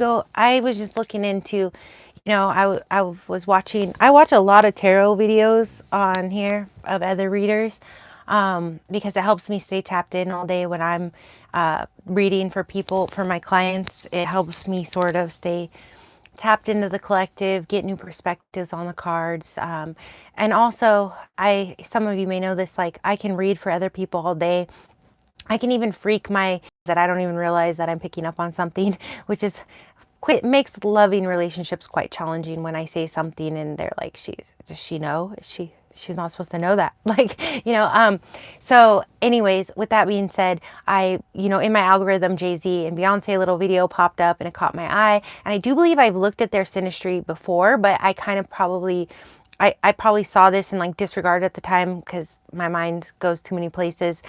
So I was just looking into, I was watching, I watch a lot of tarot videos on here of other readers, because it helps me stay tapped in all day when I'm reading for people, for my clients. It helps me sort of stay tapped into the collective, get new perspectives on the cards. And also, some of you may know this, like I can read for other people all day. I can even freak that I don't even realize that I'm picking up on something, which is quite makes loving relationships quite challenging when I say something and they're like, does she know? She's not supposed to know that. So anyways, with that being said, in my algorithm, Jay-Z and Beyonce little video popped up and it caught my eye. And I do believe I've looked at their Synastry before, but I kind of probably I probably saw this and like disregarded at the time because my mind goes too many places.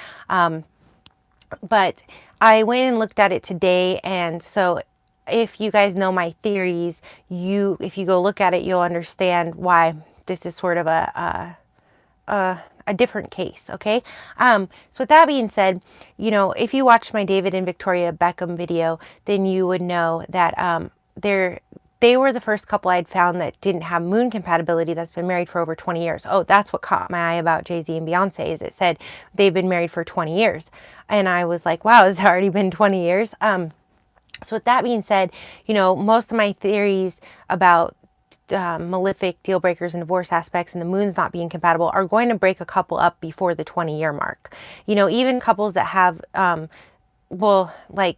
But I went and looked at it today, and so if you guys know my theories, if you go look at it, you'll understand why this is sort of a different case, okay? So with that being said, if you watched my David and Victoria Beckham video, then you would know that they were the first couple I'd found that didn't have moon compatibility that's been married for over 20 years. Oh, that's what caught my eye about Jay-Z and Beyonce, is it said they've been married for 20 years. And I was like, wow, it's already been 20 years. So with that being said, most of my theories about malefic deal breakers and divorce aspects and the moons not being compatible are going to break a couple up before the 20-year mark. Even couples that have, like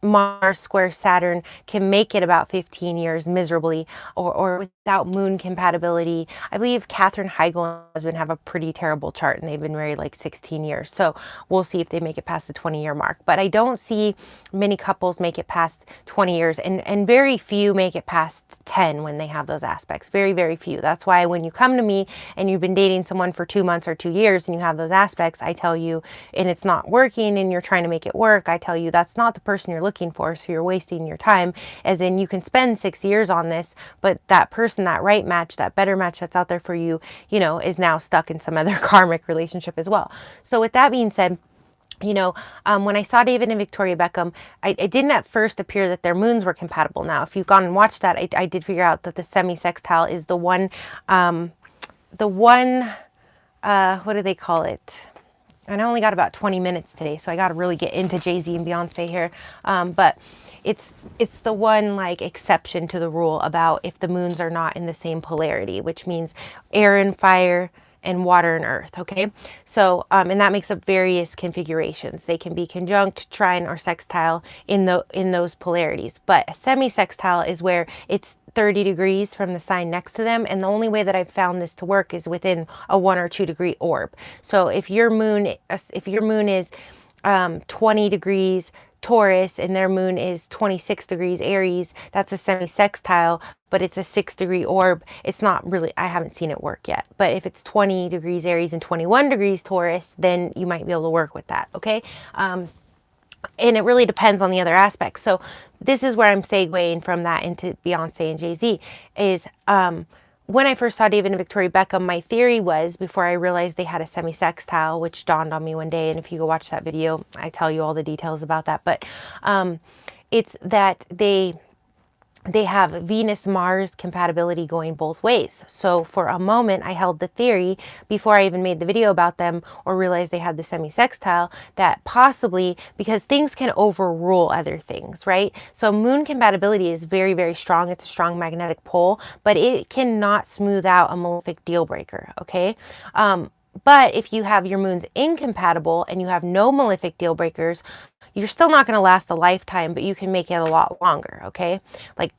Mars square Saturn can make it about 15 years miserably or without moon compatibility. I believe Katherine Heigl and her husband have a pretty terrible chart and they've been married like 16 years. So we'll see if they make it past the 20-year mark. But I don't see many couples make it past 20 years and very few make it past 10 when they have those aspects. Very, very few. That's why when you come to me and you've been dating someone for 2 months or 2 years and you have those aspects, I tell you, and it's not working and you're trying to make it work, I tell you that's not the person you're looking for, so you're wasting your time. As in, you can spend 6 years on this, but that person, that right match, that better match that's out there for you, is now stuck in some other karmic relationship as well. So with that being said, when I saw David and Victoria Beckham, it didn't at first appear that their moons were compatible. Now, if you've gone and watched that, I did figure out that the semi-sextile is the one, what do they call it? And I only got about 20 minutes today, so I got to really get into Jay-Z and Beyonce here. But it's the one like exception to the rule about if the moons are not in the same polarity, which means air and fire and water and earth. Okay. So, and that makes up various configurations. They can be conjunct, trine, or sextile in those polarities. But a semi-sextile is where it's 30 degrees from the sign next to them. And the only way that I've found this to work is within a 1 or 2 degree orb. So if your moon is 20 degrees Taurus and their moon is 26 degrees Aries, that's a semi-sextile, but it's a 6-degree orb. It's not really, I haven't seen it work yet. But if it's 20 degrees Aries and 21 degrees Taurus, then you might be able to work with that, okay? And it really depends on the other aspects. So this is where I'm segueing from that into Beyonce and Jay-Z is, when I first saw David and Victoria Beckham, my theory was, before I realized they had a semi-sextile, which dawned on me one day, and if you go watch that video, I tell you all the details about that, but it's that they have Venus-Mars compatibility going both ways. So for a moment, I held the theory, before I even made the video about them or realized they had the semi-sextile, that possibly, because things can overrule other things, right? So moon compatibility is very, very strong. It's a strong magnetic pole, but it cannot smooth out a malefic deal breaker, okay? But if you have your moons incompatible and you have no malefic deal breakers, you're still not going to last a lifetime, but you can make it a lot longer, okay? Like,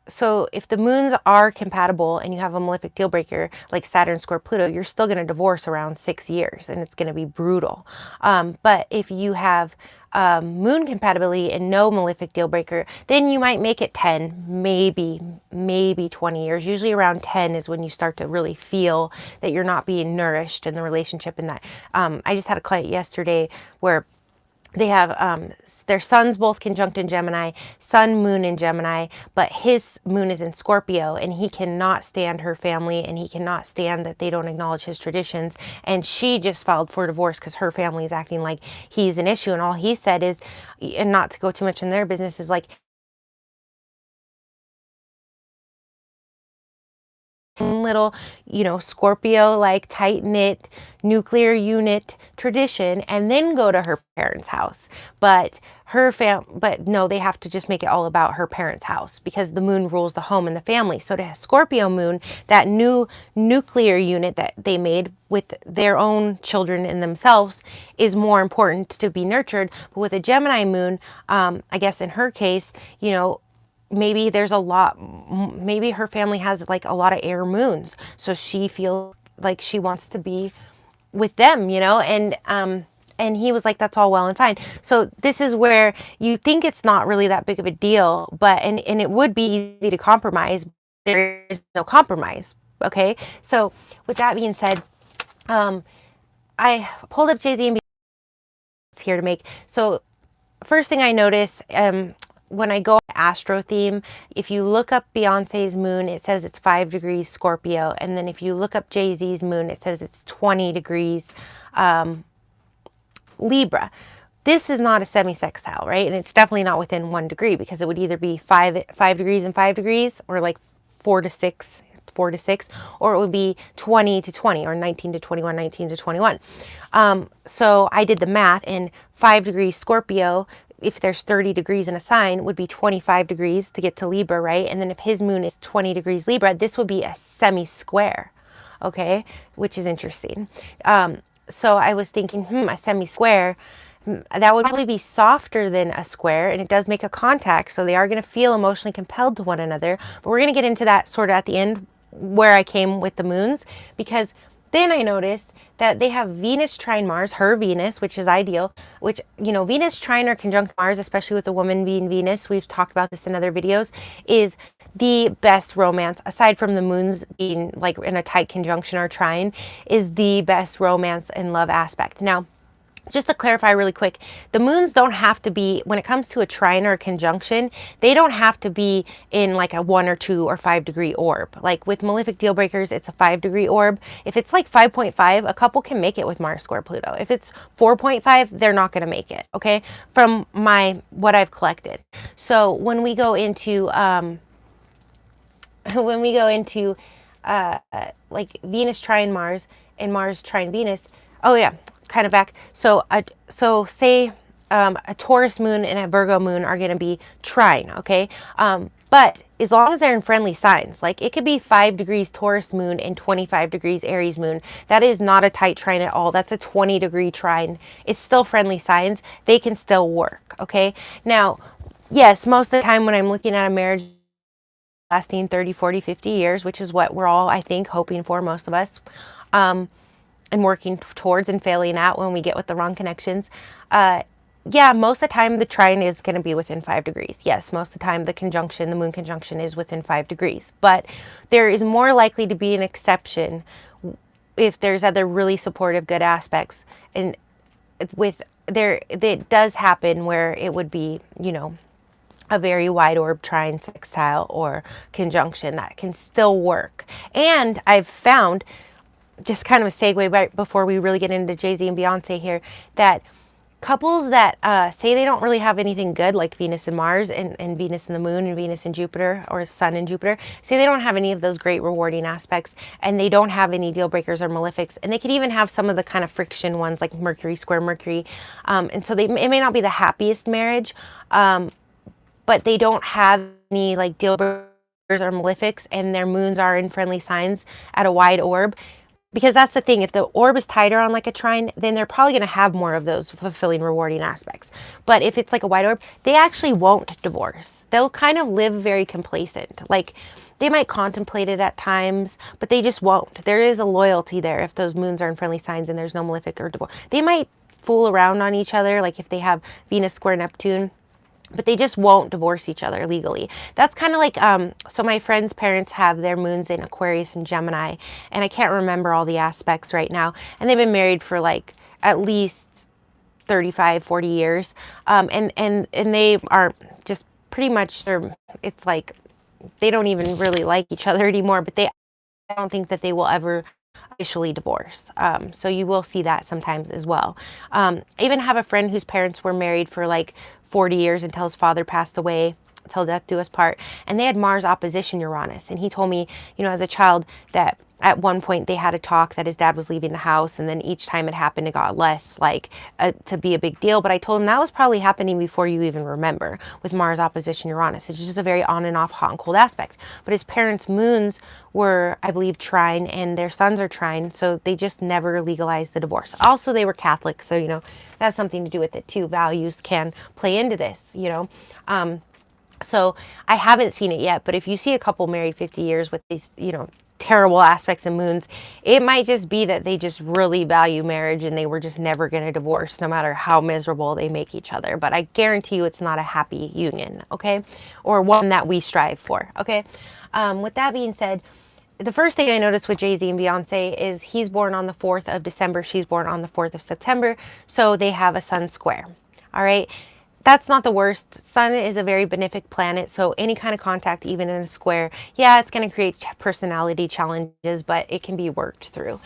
so if the moons are compatible and you have a malefic deal breaker like Saturn square Pluto, you're still going to divorce around 6 years and it's going to be brutal. But if you have moon compatibility and no malefic deal breaker, then you might make it 10, maybe 20 years. Usually around 10 is when you start to really feel that you're not being nourished in the relationship. And that I just had a client yesterday where they have their suns both conjunct in Gemini, sun, moon in Gemini, but his moon is in Scorpio, and he cannot stand her family, and he cannot stand that they don't acknowledge his traditions. And she just filed for divorce because her family is acting like he's an issue. And all he said is, and not to go too much in their business, is like, little, Scorpio, like tight knit nuclear unit tradition, and then go to her parents' house. But but no, they have to just make it all about her parents' house because the moon rules the home and the family. So to Scorpio moon, that new nuclear unit that they made with their own children and themselves is more important to be nurtured. But with a Gemini moon, I guess in her case, maybe there's maybe her family has like a lot of air moons, so she feels like she wants to be with them, and he was like, that's all well and fine. So this is where you think it's not really that big of a deal, but and it would be easy to compromise. There is no compromise. Okay, so with that being said, I pulled up Jay-Z and Beyonce here to make. So first thing I notice, when I go astro theme, if you look up Beyonce's moon, it says it's 5 degrees Scorpio. And then if you look up Jay-Z's moon, it says it's 20 degrees Libra. This is not a semi-sextile, right? And it's definitely not within 1 degree, because it would either be 5 degrees and 5 degrees, or like 4 to 6, or it would be 20 to 20, or 19 to 21, 19 to 21. So I did the math, and 5 degrees Scorpio, if there's 30 degrees in a sign, would be 25 degrees to get to Libra, right? And then if his moon is 20 degrees Libra, this would be a semi-square, okay? Which is interesting. So I was thinking, a semi-square, that would probably be softer than a square, and it does make a contact, so they are going to feel emotionally compelled to one another. But we're going to get into that sort of at the end, where I came with the moons, because then I noticed that they have Venus trine Mars, her Venus, which is ideal, which, Venus trine or conjunct Mars, especially with a woman being Venus, we've talked about this in other videos, is the best romance, aside from the moons being like in a tight conjunction or trine, is the best romance and love aspect. Now, just to clarify really quick, the moons don't have to be, when it comes to a trine or a conjunction, they don't have to be in like a 1 or 2 or 5 degree orb. Like with malefic deal breakers, it's a 5 degree orb. If it's like 5.5, a couple can make it with Mars square Pluto. If it's 4.5, they're not going to make it, okay? From what I've collected. So when we go into, like Venus trine Mars and Mars trine Venus, oh yeah, kind of back. So say a Taurus moon and a Virgo moon are going to be trine, okay? But as long as they're in friendly signs, like it could be 5 degrees Taurus moon and 25 degrees Aries moon. That is not a tight trine at all. That's a 20 degree trine. It's still friendly signs. They can still work, okay? Now, yes, most of the time when I'm looking at a marriage lasting 30, 40, 50 years, which is what we're all, I think, hoping for, most of us, and working towards and failing at when we get with the wrong connections. Yeah, most of the time the trine is going to be within 5 degrees. Yes, most of the time the moon conjunction is within 5 degrees. But there is more likely to be an exception if there's other really supportive good aspects. And it does happen where it would be, a very wide orb trine, sextile, or conjunction that can still work. And I've found, just kind of a segue right before we really get into Jay-Z and Beyonce here, that couples that say they don't really have anything good, like Venus and Mars and Venus and the moon and Venus and Jupiter, or Sun and Jupiter, say they don't have any of those great rewarding aspects, and they don't have any deal breakers or malefics, and they could even have some of the kind of friction ones like Mercury square Mercury, and so it may not be the happiest marriage, but they don't have any like deal breakers or malefics, and their moons are in friendly signs at a wide orb. Because that's the thing, if the orb is tighter on like a trine, then they're probably going to have more of those fulfilling, rewarding aspects. But if it's like a wide orb, they actually won't divorce. They'll kind of live very complacent. Like they might contemplate it at times, but they just won't. There is a loyalty there if those moons are in friendly signs and there's no malefic or divorce. They might fool around on each other, like if they have Venus square Neptune, but they just won't divorce each other legally. That's kind of like, so my friend's parents have their moons in Aquarius and Gemini, and I can't remember all the aspects right now. And they've been married for like at least 35, 40 years. And they are just pretty much, it's like they don't even really like each other anymore, but I don't think that they will ever officially divorce. So you will see that sometimes as well. I even have a friend whose parents were married for like 40 years until his father passed away, till death do us part. And they had Mars opposition Uranus. And he told me, as a child, that at one point they had a talk that his dad was leaving the house, and then each time it happened, it got less like to be a big deal. But I told him that was probably happening before you even remember, with Mars opposition Uranus. It's just a very on and off, hot and cold aspect. But his parents' moons were, I believe, trine, and their sons are trine, so they just never legalized the divorce. Also, they were Catholic, so that's something to do with it too. Values can play into this. So I haven't seen it yet, but if you see a couple married 50 years with these, terrible aspects and moons, it might just be that they just really value marriage and they were just never going to divorce, no matter how miserable they make each other. But I guarantee you it's not a happy union, okay? Or one that we strive for, okay? With that being said, the first thing I noticed with Jay-Z and Beyonce is he's born on the 4th of December. She's born on the 4th of September. So they have a sun square, all right? That's not the worst. Sun is a very benefic planet, so any kind of contact, even in a square, yeah, it's going to create personality challenges, but it can be worked through.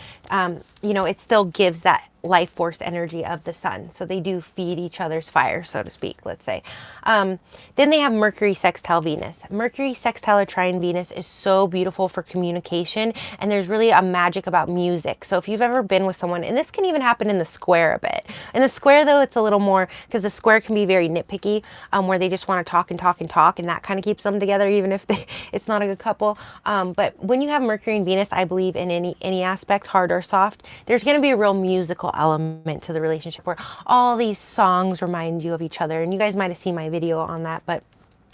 It still gives that life force energy of the sun, so they do feed each other's fire, so to speak, let's say. Then they have Mercury sextile Venus. Mercury sextile or trine Venus is so beautiful for communication, and there's really a magic about music. So if you've ever been with someone, and this can even happen in the square a bit. In the square, though, it's a little more, because the square can be very nitpicky, where they just want to talk and talk and talk, and that kind of keeps them together, even if it's not a good couple. But when you have Mercury and Venus, I believe in any aspect, hard or soft, there's going to be a real musical element to the relationship where all these songs remind you of each other. And you guys might have seen my video on that, but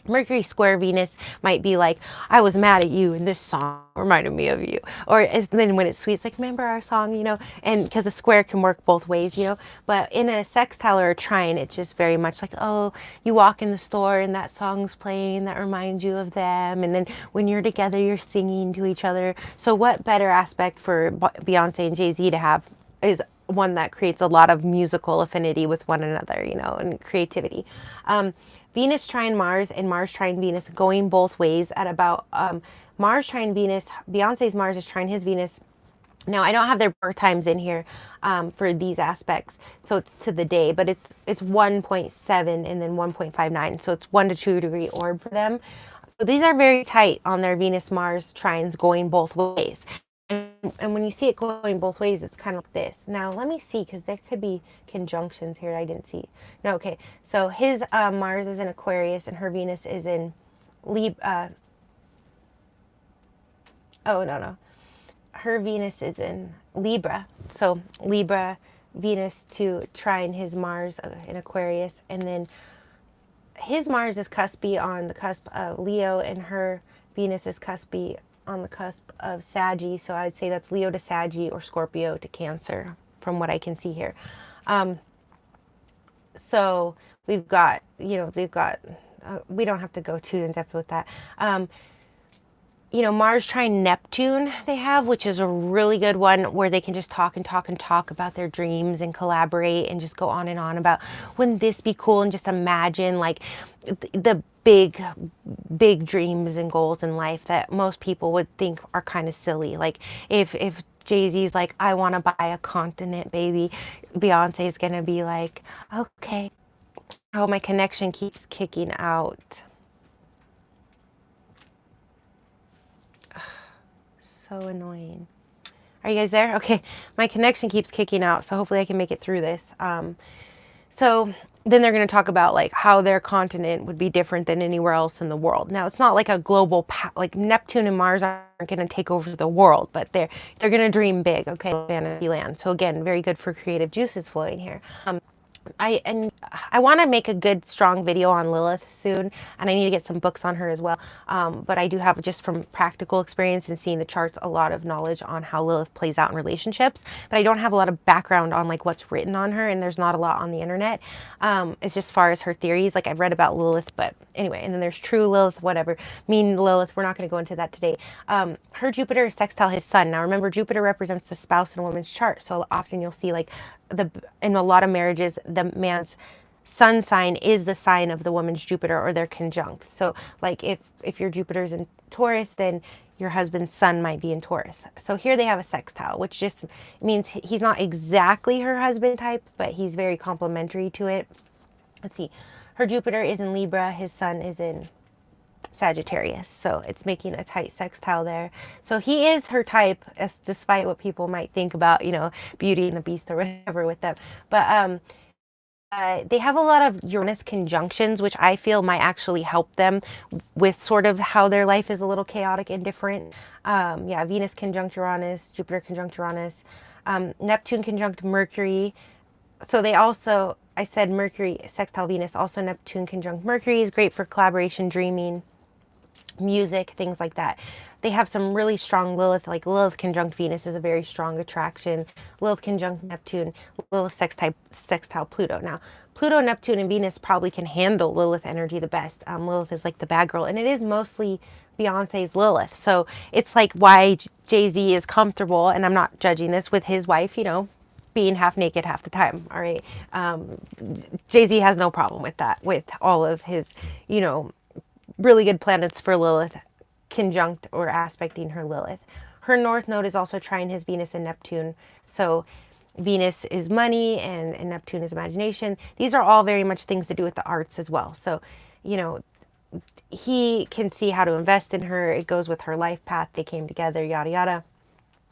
Mercury square Venus might be like, I was mad at you and this song reminded me of you. Or then when it's sweet, it's like, remember our song, and because a square can work both ways, but in a sextile or a trine, it's just very much like, oh, you walk in the store and that song's playing that reminds you of them. And then when you're together, you're singing to each other. So what better aspect for Beyonce and Jay-Z to have is one that creates a lot of musical affinity with one another, and creativity. Venus trine Mars and Mars trine Venus going both ways at about Mars trine Venus. Beyonce's Mars is trine his Venus. Now, I don't have their birth times in here for these aspects, so it's to the day, but it's 1.7 and then 1.59, so it's 1 to 2 degree orb for them. So these are very tight on their Venus-Mars trines going both ways. And when you see it going both ways, it's kind of like this. Now, let me see, because there could be conjunctions here I didn't see. No, okay. So his Mars is in Aquarius, and her Venus is in Libra. Her Venus is in Libra. So Libra, Venus to trine his Mars in Aquarius. And then his Mars is cuspy on the cusp of Leo, and her Venus is cuspy on the cusp of Saggy, so I'd say that's Leo to Saggy or Scorpio to Cancer from what I can see here. So we've got, they've got, we don't have to go too in depth with that. Mars trine Neptune they have, which is a really good one where they can just talk and talk and talk about their dreams and collaborate and just go on and on about, wouldn't this be cool? And just imagine like the big dreams and goals in life that most people would think are kind of silly. Like if Jay-Z's like, I want to buy a continent, baby, Beyonce's going to be like, okay. Oh, my connection keeps kicking out. So annoying. Are you guys there? Okay, my connection keeps kicking out, so hopefully I can make it through this. So then they're going to talk about like how their continent would be different than anywhere else in the world. Now, it's not like a global, like Neptune and Mars aren't going to take over the world, but they're going to dream big, okay, fantasy land. So again, very good for creative juices flowing here. I want to make a good, strong video on Lilith soon, and I need to get some books on her as well. But I do have, just from practical experience and seeing the charts, a lot of knowledge on how Lilith plays out in relationships. But I don't have a lot of background on like what's written on her, and there's not a lot on the internet. It's just as far as her theories, like I've read about Lilith, but anyway. And then there's true Lilith, whatever, mean Lilith. We're not going to go into that today. Her Jupiter is sextile his sun. Now remember, Jupiter represents the spouse in a woman's chart, so often you'll see like in a lot of marriages, the man's sun sign is the sign of the woman's Jupiter, or they're conjunct. So like if your Jupiter's in Taurus, then your husband's sun might be in Taurus. So here they have a sextile, which just means he's not exactly her husband type, but he's very complementary to it. Let's see. Her Jupiter is in Libra. His sun is in Sagittarius. So it's making a tight sextile there. So he is her type, despite what people might think about, Beauty and the Beast or whatever with them. But they have a lot of Uranus conjunctions, which I feel might actually help them with sort of how their life is a little chaotic and different. Yeah, Venus conjunct Uranus, Jupiter conjunct Uranus, Neptune conjunct Mercury. So they also, I said Mercury sextile Venus, also Neptune conjunct Mercury is great for collaboration, dreaming, music, things like that. They have some really strong Lilith, like Lilith conjunct Venus is a very strong attraction. Lilith conjunct Neptune, Lilith sextile Pluto. Now, Pluto, Neptune, and Venus probably can handle Lilith energy the best. Lilith is like the bad girl, and it is mostly Beyonce's Lilith. So it's like why Jay-Z is comfortable, and I'm not judging this, with his wife, being half naked half the time. All right. Jay-Z has no problem with that, with all of his, really good planets for Lilith conjunct or aspecting her Lilith. Her North Node is also trine his Venus and Neptune. So Venus is money and Neptune is imagination. These are all very much things to do with the arts as well. So, he can see how to invest in her. It goes with her life path. They came together, yada, yada.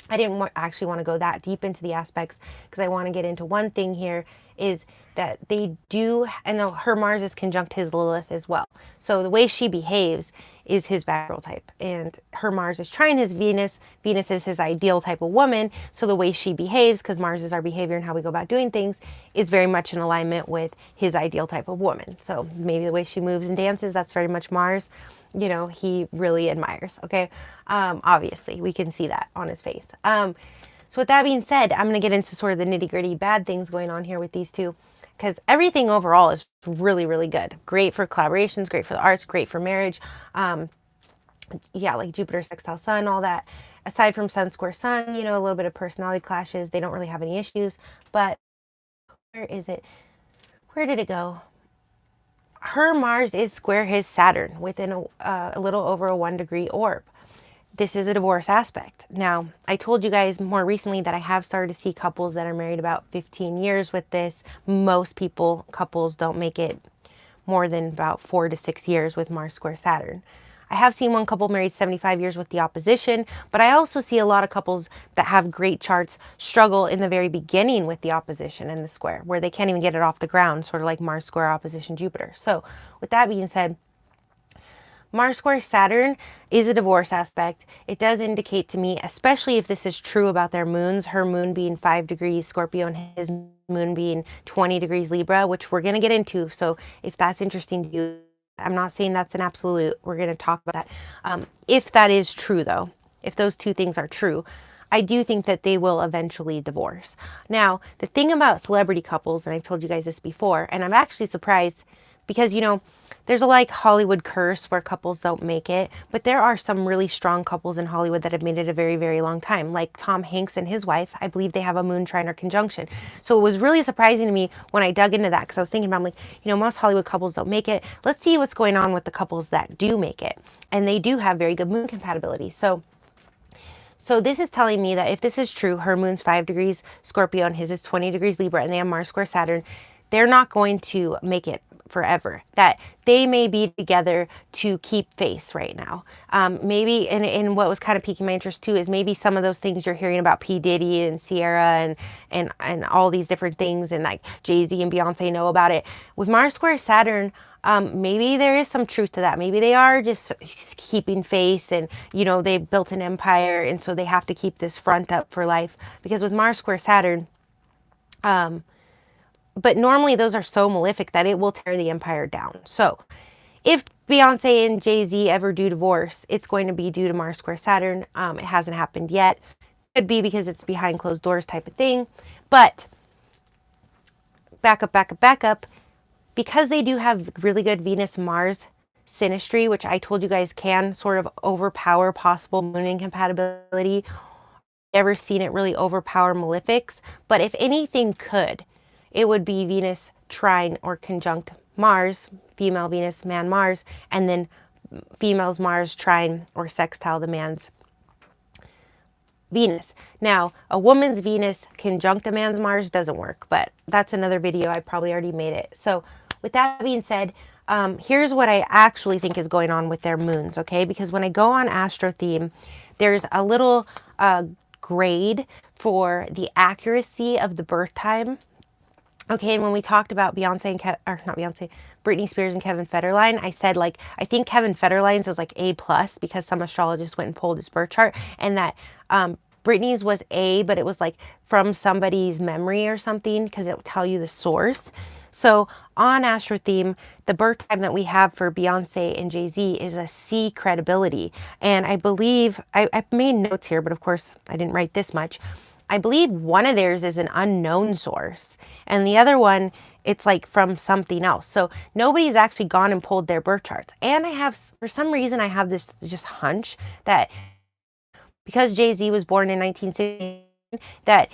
I didn't actually want to go that deep into the aspects because I want to get into one thing here is that they do, and her Mars is conjunct his Lilith as well. So the way she behaves is his bad girl type, and her Mars is trine his Venus. Venus is his ideal type of woman. So the way she behaves, because Mars is our behavior and how we go about doing things, is very much in alignment with his ideal type of woman. So maybe the way she moves and dances, that's very much Mars. He really admires. Okay. Obviously we can see that on his face. So with that being said, I'm going to get into sort of the nitty gritty bad things going on here with these two, because everything overall is really, really good. Great for collaborations, great for the arts, great for marriage. Yeah, like Jupiter, sextile Sun, all that. Aside from Sun square Sun, a little bit of personality clashes. They don't really have any issues. But where is it? Where did it go? Her Mars is square his Saturn within a little over a 1-degree orb. This is a divorce aspect. Now, I told you guys more recently that I have started to see couples that are married about 15 years with this. Most couples don't make it more than about 4 to 6 years with Mars square Saturn. I have seen one couple married 75 years with the opposition, but I also see a lot of couples that have great charts struggle in the very beginning with the opposition and the square, where they can't even get it off the ground, sort of like Mars square opposition Jupiter. So with that being said, Mars square Saturn is a divorce aspect. It does indicate to me, especially if this is true about their moons, her moon being 5 degrees Scorpio and his moon being 20 degrees Libra, which we're going to get into. So if that's interesting to you, I'm not saying that's an absolute. We're going to talk about that. If that is true, though, if those two things are true, I do think that they will eventually divorce. Now, the thing about celebrity couples, and I've told you guys this before, and I'm actually surprised because, there's a like Hollywood curse where couples don't make it, but there are some really strong couples in Hollywood that have made it a very, very long time. Like Tom Hanks and his wife, I believe they have a moon trine or conjunction. So it was really surprising to me when I dug into that, because I was thinking about, I'm like, most Hollywood couples don't make it. Let's see what's going on with the couples that do make it. And they do have very good moon compatibility. So this is telling me that if this is true, her moon's 5 degrees Scorpio and his is 20 degrees Libra, and they have Mars square Saturn, they're not going to make it forever. That they may be together to keep face right now. Maybe, and what was kind of piquing my interest too, is maybe some of those things you're hearing about P. Diddy and Sierra and all these different things, and like Jay-Z and Beyonce know about it. With Mars square Saturn, maybe there is some truth to that. Maybe they are just keeping face, and they've built an empire, and so they have to keep this front up for life. Because with Mars square Saturn, but normally those are so malefic that it will tear the empire down. So if Beyonce and Jay-Z ever do divorce, it's going to be due to Mars square Saturn. It hasn't happened yet. Could be because it's behind closed doors type of thing. But back up. Because they do have really good Venus-Mars synastry, which I told you guys can sort of overpower possible moon incompatibility, ever seen it really overpower malefics, but if anything could, it would be Venus trine or conjunct Mars, female Venus, man Mars, and then female's Mars trine or sextile the man's Venus. Now, a woman's Venus conjunct a man's Mars doesn't work, but that's another video. I probably already made it. So with that being said, here's what I actually think is going on with their moons, okay? Because when I go on Astro Theme, there's a little grade for the accuracy of the birth time. Okay, and when we talked about Beyonce and not Beyonce, Britney Spears and Kevin Federline, I said, like, I think Kevin Federline's is like A+, because some astrologist went and pulled his birth chart, and that Britney's was A, but it was like from somebody's memory or something, because it will tell you the source. So on Astro Theme, the birth time that we have for Beyonce and Jay-Z is a C credibility. And I believe, I made notes here, but of course I didn't write this much. I believe one of theirs is an unknown source, and the other one, it's like from something else. So nobody's actually gone and pulled their birth charts. And I have, for some reason, I have this just hunch that because Jay-Z was born in 1960, that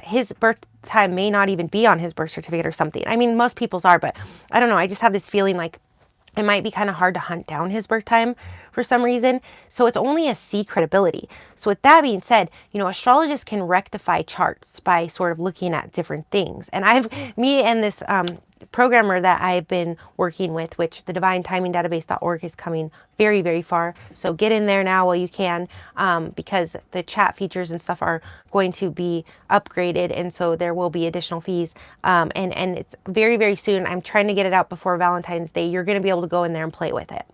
his birth time may not even be on his birth certificate or something. I mean, most people's are, but I don't know. I just have this feeling like it might be kind of hard to hunt down his birth time for some reason. So it's only a C credibility. So with that being said, you know, astrologists can rectify charts by sort of looking at different things. And me and this programmer that I've been working with, which the divinetimingdatabase.org is coming very, very far. So get in there now while you can, because the chat features and stuff are going to be upgraded. And so there will be additional fees. And it's very, very soon. I'm trying to get it out before Valentine's Day. You're going to be able to go in there and play with it.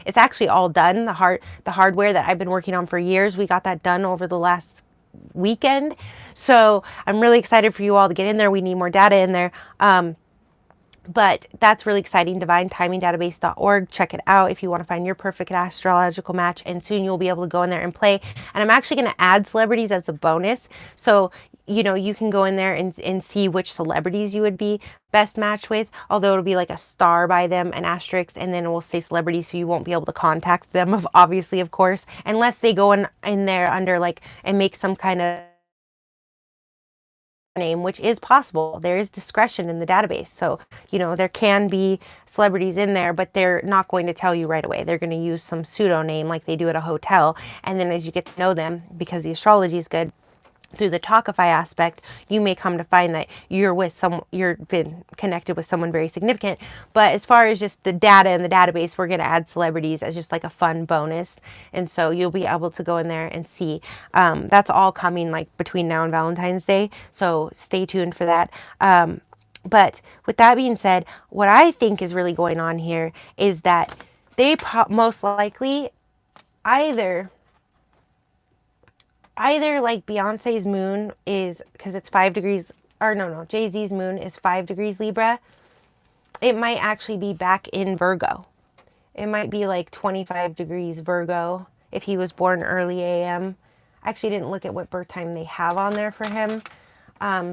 It's actually all done. The hardware that I've been working on for years, we got that done over the last weekend. So I'm really excited for you all to get in there. We need more data in there. But that's really exciting. divinetimingdatabase.org. Check it out if you want to find your perfect astrological match. And soon you'll be able to go in there and play. And I'm actually going to add celebrities as a bonus. So, you know, you can go in there and see which celebrities you would be best matched with. Although it'll be like a star by them, an asterisk, and then it will say celebrities, so you won't be able to contact them, obviously, of course, unless they go in there under like and make some kind of name, which is possible. There is discretion in the database. So, you know, there can be celebrities in there, but they're not going to tell you right away. They're going to use some pseudonym like they do at a hotel. And then as you get to know them, because the astrology is good, through the Talkify aspect, you may come to find that you've been connected with someone very significant. But as far as just the data in the database, we're going to add celebrities as just like a fun bonus. And so you'll be able to go in there and see. That's all coming like between now and Valentine's Day. So stay tuned for that. But with that being said, what I think is really going on here is that they most likely either like Beyonce's moon is, because it's 5 degrees, or no, Jay-Z's moon is 5 degrees Libra. It might actually be back in Virgo. It might be like 25 degrees Virgo if he was born early AM. I actually didn't look at what birth time they have on there for him.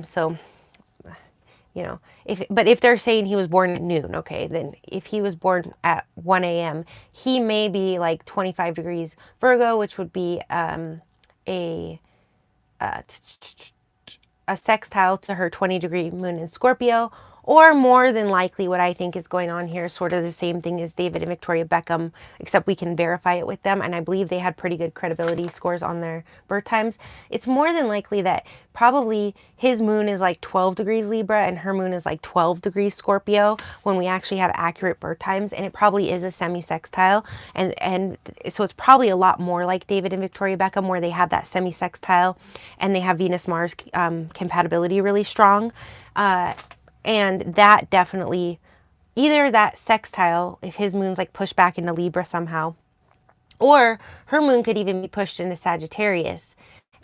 So, you know, if they're saying he was born at noon, okay, then if he was born at 1 AM, he may be like 25 degrees Virgo, which would be a sextile to her 20-degree moon in Scorpio, or more than likely what I think is going on here, sort of the same thing as David and Victoria Beckham, except we can verify it with them, and I believe they had pretty good credibility scores on their birth times. It's more than likely that probably his moon is like 12 degrees Libra and her moon is like 12 degrees Scorpio when we actually have accurate birth times, and it probably is a semi-sextile, and so it's probably a lot more like David and Victoria Beckham, where they have that semi-sextile and they have Venus-Mars compatibility really strong. And that definitely, either that sextile, if his moon's like pushed back into Libra somehow, or her moon could even be pushed into Sagittarius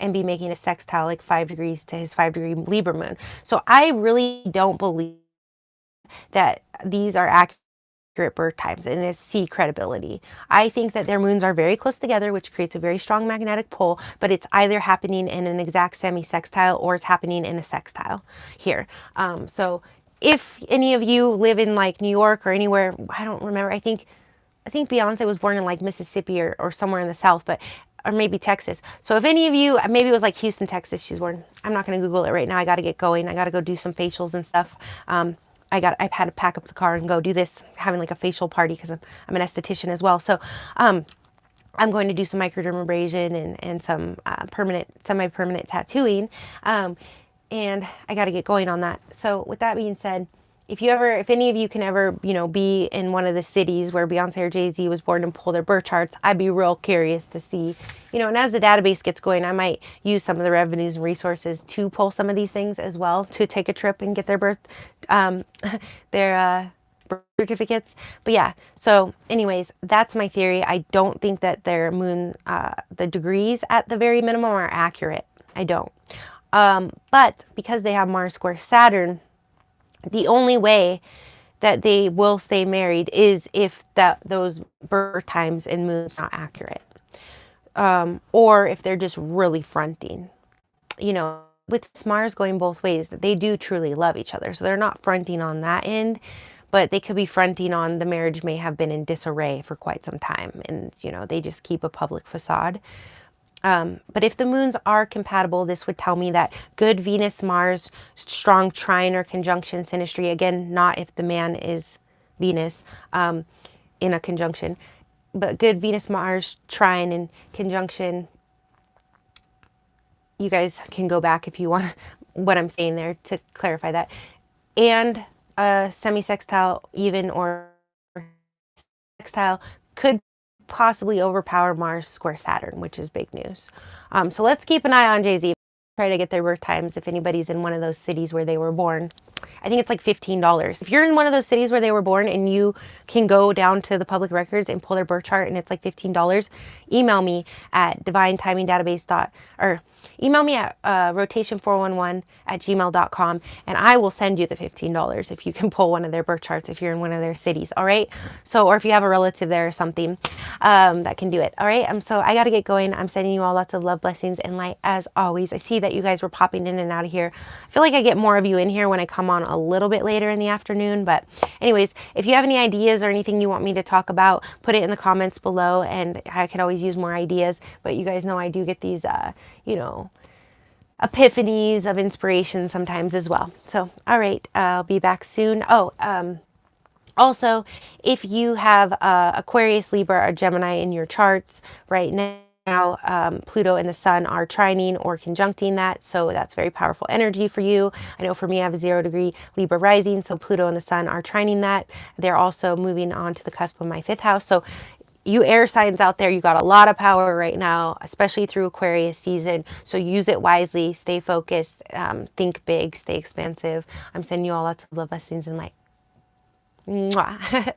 and be making a sextile like 5 degrees to his 5-degree Libra moon. So I really don't believe that these are accurate birth times, and it's C credibility. I think that their moons are very close together, which creates a very strong magnetic pull, but it's either happening in an exact semi-sextile or it's happening in a sextile here. So if any of you live in like New York or anywhere, I don't remember, I think Beyonce was born in like Mississippi or somewhere in the South, but or maybe Texas. So if any of you, maybe it was like Houston, Texas, she's born. I'm not going to Google it right now. I got to get going. I got to go do some facials and stuff. I've had to pack up the car and go do this, having like a facial party because I'm an esthetician as well. So, I'm going to do some microdermabrasion and some semi-permanent tattooing. And I got to get going on that. So with that being said, if any of you can ever, be in one of the cities where Beyonce or Jay-Z was born and pull their birth charts, I'd be real curious to see, and as the database gets going, I might use some of the revenues and resources to pull some of these things as well, to take a trip and get their birth certificates. But yeah, so anyways, that's my theory. I don't think that their moon, the degrees at the very minimum are accurate. I don't. But because they have Mars square Saturn, the only way that they will stay married is if those birth times and moons are not accurate. Or if they're just really fronting. With Mars going both ways, they do truly love each other. So they're not fronting on that end, but they could be fronting on the marriage may have been in disarray for quite some time. And, they just keep a public facade. But if the moons are compatible, this would tell me that good Venus-Mars, strong trine or conjunction synastry. Again, not if the man is Venus in a conjunction. But good Venus-Mars trine and conjunction. You guys can go back if you want what I'm saying there to clarify that. And a semi-sextile even or sextile could possibly overpower Mars square Saturn, which is big news. So let's keep an eye on Jay-Z. Try to get their birth times if anybody's in one of those cities where they were born. I think it's like $15. If you're in one of those cities where they were born and you can go down to the public records and pull their birth chart and it's like $15, email me at email me at rotation411@gmail.com and I will send you the $15 if you can pull one of their birth charts if you're in one of their cities. All right. So, or if you have a relative there or something that can do it. All right. So I got to get going. I'm sending you all lots of love, blessings, and light as always. I see that you guys were popping in and out of here. I feel like I get more of you in here when I come on a little bit later in the afternoon. But anyways, if you have any ideas or anything you want me to talk about, put it in the comments below and I could always use more ideas. But you guys know I do get these, epiphanies of inspiration sometimes as well. So, all right, I'll be back soon. Also, if you have Aquarius, Libra, or Gemini in your charts right now, Pluto and the Sun are trining or conjuncting that, so that's very powerful energy for you. I know for me, I have a 0-degree Libra rising, so Pluto and the Sun are trining that. They're also moving on to the cusp of my 5th house. So you air signs out there, you got a lot of power right now, especially through Aquarius season. So use it wisely, stay focused, think big, stay expansive. I'm sending you all lots of love, blessings, and light. Mwah.